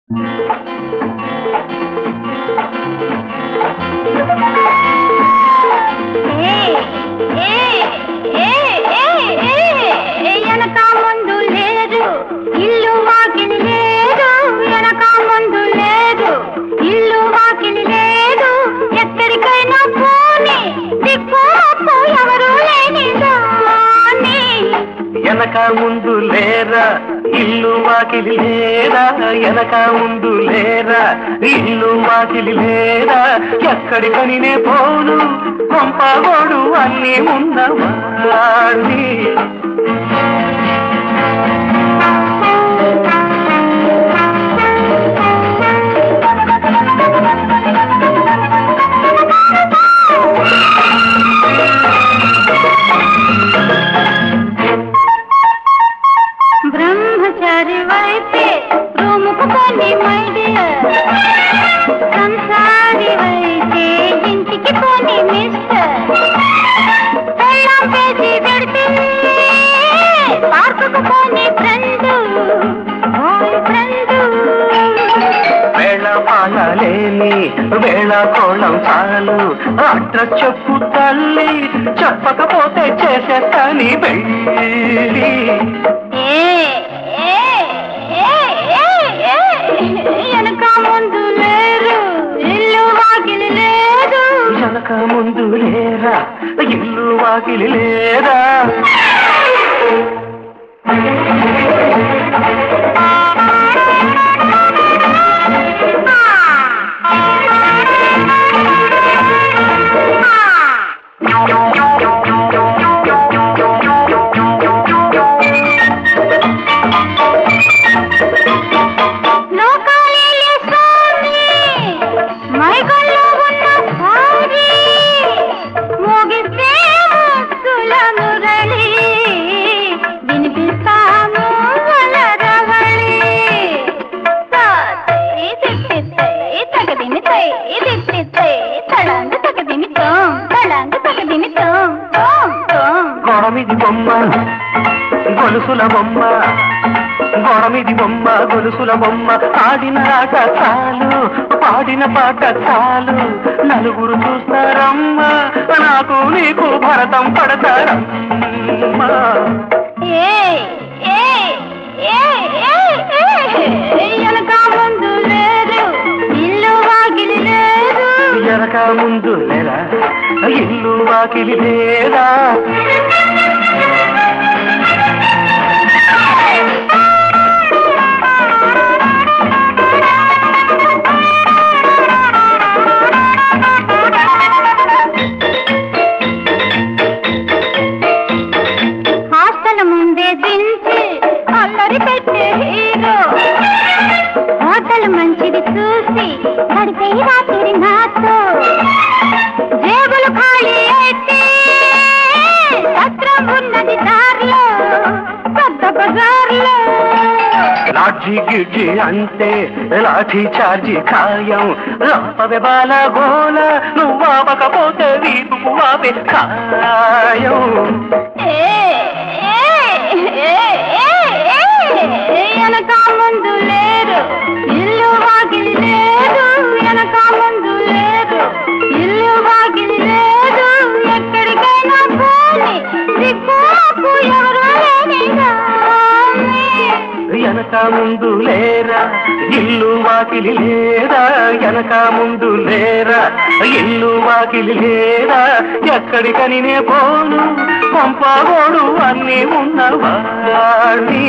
వెనక ముందు లేదు ఇల్లు వాకిలి లేదు, వెనక ముందు లేదు ఇల్లు వాకిలి లేదు, ఎక్కడికైనా పోని దిక్కు ఎవరు లేని దాన్ని. వెనక ముందు లేరా ఇల్లు వాకిలి లేరా, వెనక ముందు లేరా ఇల్లు వాకిలి లేరా, ఎక్కడికని నే పోను కొంపగోడు అన్నీ ఉన్నవాణ్ణి. బ్రహ్మచారి వైపే రూముకు పోని మై డియర్, సంసారి వైపే ఇంటికి పోని మిస్టర్, పెళ్ళాం పేసి పెడితే పార్కుకు పోని ఫ్రెండ్ బాయ్ ఫ్రెండ్. వేళ పాలలేని వేళ కోళం చాలు, అడ్రస్ చెప్పు తల్లి చెప్పకపోతే చేసేస్తాని వెళ్ళి. వెనక ముందు లేరు ఇల్లు వాకిలి లేదు, వెనక ముందు లేరా ఇల్లు వాకిలి లేరా. గొడమిది బొమ్మ గొలుసుల బొమ్మ, గొడమిది బొమ్మ గొలుసుల బొమ్మ, ఆడిన ఆట చాలు పాడిన పాట చాలు, నలుగురు చూస్తారమ్మా నాకు నీకు భరతం పడతారమ్మా. వెనక ముందు లేదు ఇల్లు వాకిలి లేదు, వెనక ముందు లేరా ఇల్లు వాకిలి లేరా. హాస్టల్ ముందే దించి అల్లరి పెట్టే హీరో, హోటల్ మంచిది చూసి గడిపే రాత్రి నాతో, జేబులు ఖాళీ అయితే సత్రం ఉన్నది దారిలో పెద్ద బజార్లో. లాఠీ గిడ్జి అంటే లాఠీ చార్జీ ఖాయం, లాపవే బాల గోల నువ్వు ఆపకపోతే వీపుకు ఆపే ఖాయం. వెనక ముందు లేరు ఇల్లు వాకిలి లేదు, వెనక ముందు లేరు ఇల్లు వాకిలి లేదు, ఎక్కడికైనా పోని దిక్కు ఎవరు లేని దాన్ని. వెనక ముందు లేరా ఇల్లు వాకిలి లేరా, వెనక ముందు లేరా ఇల్లు వాకిలి లేరా, ఎక్కడికని నే పోను కొంపగోడు అన్నీ ఉన్నవాణ్ణి.